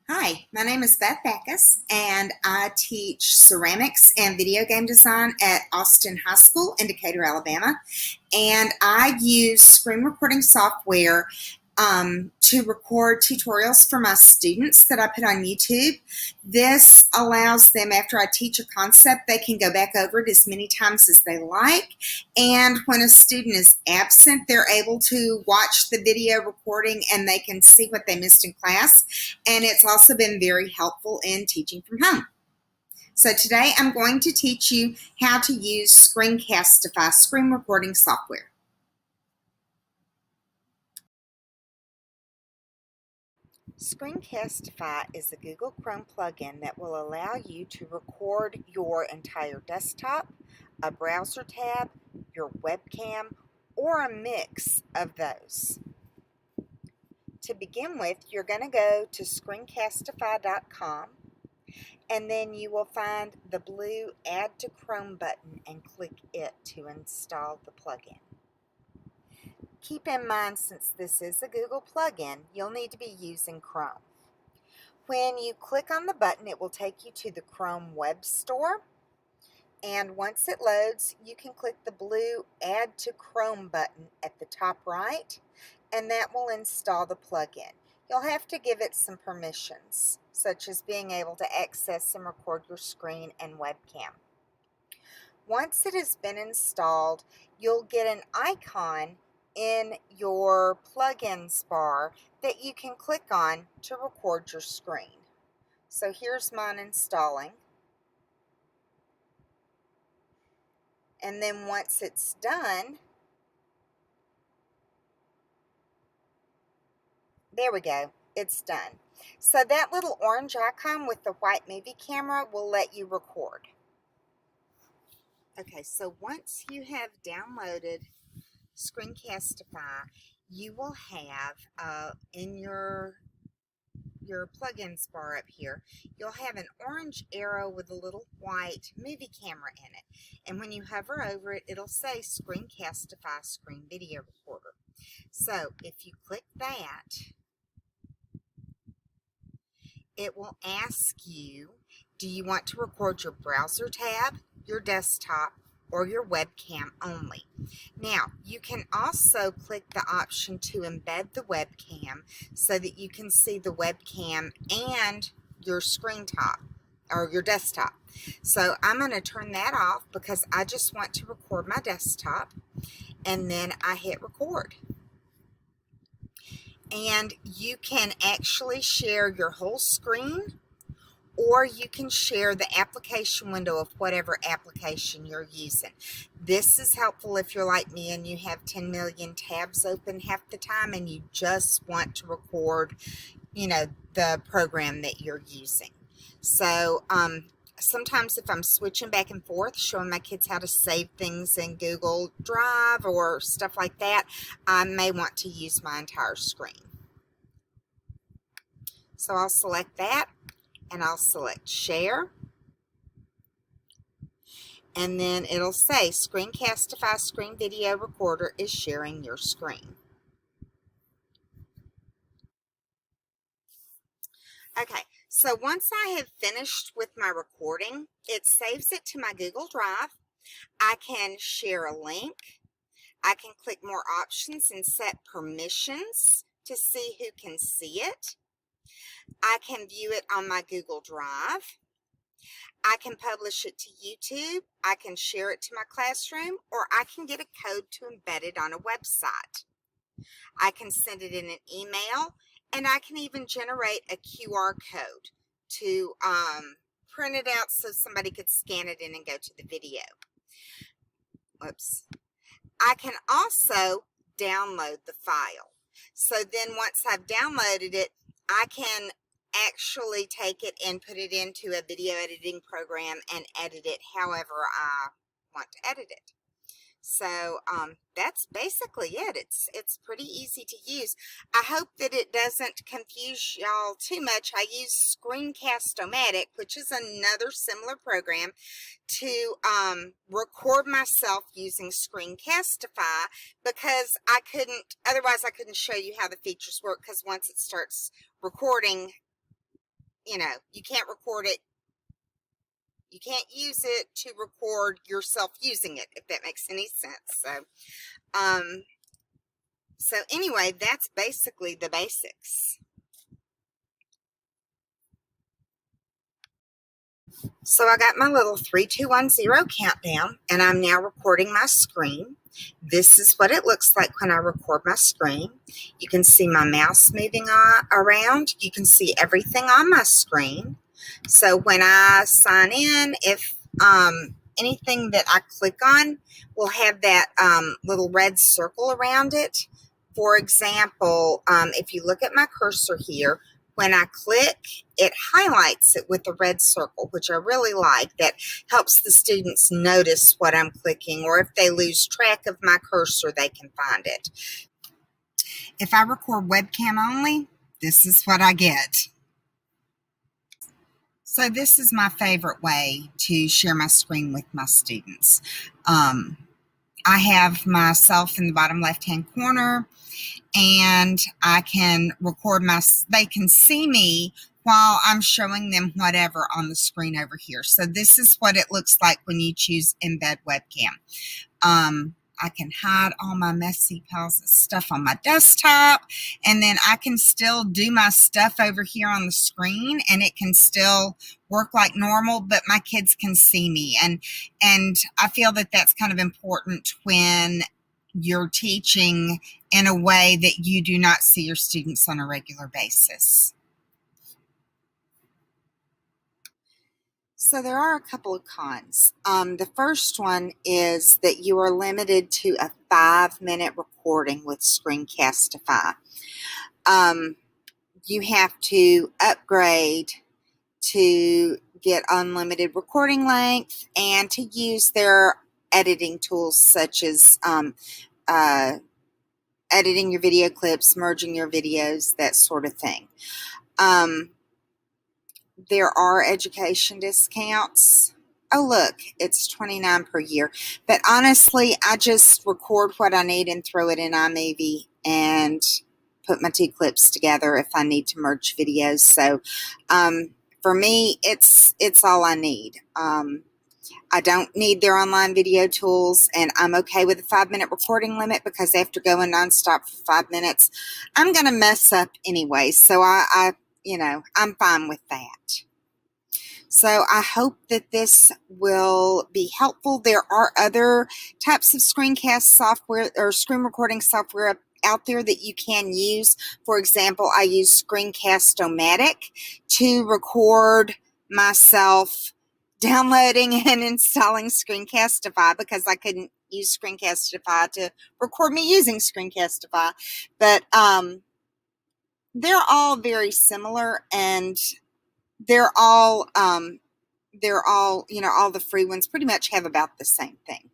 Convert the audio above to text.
Hi, my name is Beth Backus, and I teach ceramics and video game design at Austin High School in Decatur, Alabama. And I use screen recording software to record tutorials for my students that I put on YouTube. This allows them, after I teach a concept, they can go back over it as many times as they like. And when a student is absent, they're able to watch the video recording and they can see what they missed in class. And it's also been very helpful in teaching from home. So today I'm going to teach you how to use Screencastify screen recording software. Screencastify is a Google Chrome plugin that will allow you to record your entire desktop, a browser tab, your webcam, or a mix of those. To begin with, you're going to go to screencastify.com, and then you will find the blue Add to Chrome button and click it to install the plugin. Keep in mind, since this is a Google plugin, you'll need to be using Chrome. When you click on the button, it will take you to the Chrome Web Store, and once it loads, you can click the blue Add to Chrome button at the top right, and that will install the plugin. You'll have to give it some permissions, such as being able to access and record your screen and webcam. Once it has been installed, you'll get an icon in your plugins bar that you can click on to record your screen. So here's mine installing. And then once it's done, there we go, it's done. So that little orange icon with the white movie camera will let you record. Okay, so once you have downloaded Screencastify, you will have in your plugins bar up here, you'll have an orange arrow with a little white movie camera in it. And when you hover over it, it'll say Screencastify Screen Video Recorder. So if you click that, it will ask you, do you want to record your browser tab, your desktop, or your webcam only? Now, you can also click the option to embed the webcam so that you can see the webcam and your screen top or your desktop. So I'm going to turn that off because I just want to record my desktop, and then I hit record. And you can actually share your whole screen, or you can share the application window of whatever application you're using. This is helpful if you're like me and you have 10 million tabs open half the time and you just want to record, the program that you're using. So sometimes if I'm switching back and forth, showing my kids how to save things in Google Drive or stuff like that, I may want to use my entire screen. So I'll select that, and I'll select Share, and then it'll say Screencastify Screen Video Recorder is sharing your screen. Okay, so once I have finished with my recording, it saves it to my Google Drive. I can share a link. I can click more options and set permissions to see who can see it. I can view it on my Google Drive. I can publish it to YouTube, I can share it to my classroom, or I can get a code to embed it on a website. I can send it in an email, and I can even generate a QR code to print it out so somebody could scan it in and go to the video. Oops. I can also download the file. So then once I've downloaded it, I can actually take it and put it into a video editing program and edit it however I want to edit it. So that's basically it. It's pretty easy to use. I hope that it doesn't confuse y'all too much. I use Screencast-O-Matic, which is another similar program, to record myself using Screencastify because otherwise I couldn't show you how the features work, because once it starts recording, you can't record it. You can't use it to record yourself using it, if that makes any sense. Um, so anyway, that's basically the basics. So I got my little 3, 2, 1, 0 countdown, and I'm now recording my screen. This is what it looks like when I record my screen. You can see my mouse moving around. You can see everything on my screen. So when I sign in, if anything that I click on will have that little red circle around it. For example, if you look at my cursor here, when I click, it highlights it with a red circle, which I really like. That helps the students notice what I'm clicking, or if they lose track of my cursor, they can find it. If I record webcam only, this is what I get. So this is my favorite way to share my screen with my students. I have myself in the bottom left-hand corner, and I can record they can see me while I'm showing them whatever on the screen over here. So this is what it looks like when you choose embed webcam. I can hide all my messy piles of stuff on my desktop, and then I can still do my stuff over here on the screen, and it can still work like normal, but my kids can see me. And I feel that that's kind of important when you're teaching in a way that you do not see your students on a regular basis. So there are a couple of cons. The first one is that you are limited to a 5-minute recording with Screencastify. You have to upgrade to get unlimited recording length and to use their editing tools, such as editing your video clips, merging your videos, that sort of thing. There are education discounts. Oh, look, it's $29 per year. But honestly, I just record what I need and throw it in iMovie and put my 2 clips together if I need to merge videos. So for me, it's all I need. I don't need their online video tools, and I'm okay with a 5-minute recording limit, because after going nonstop for 5 minutes, I'm going to mess up anyway. So I'm fine with that. So I hope that this will be helpful. There are other types of screencast software or screen recording software out there that you can use. For example, I use Screencast-O-Matic to record myself downloading and installing Screencastify, because I couldn't use Screencastify to record me using Screencastify. But they're all very similar, and they're all all the free ones pretty much have about the same thing.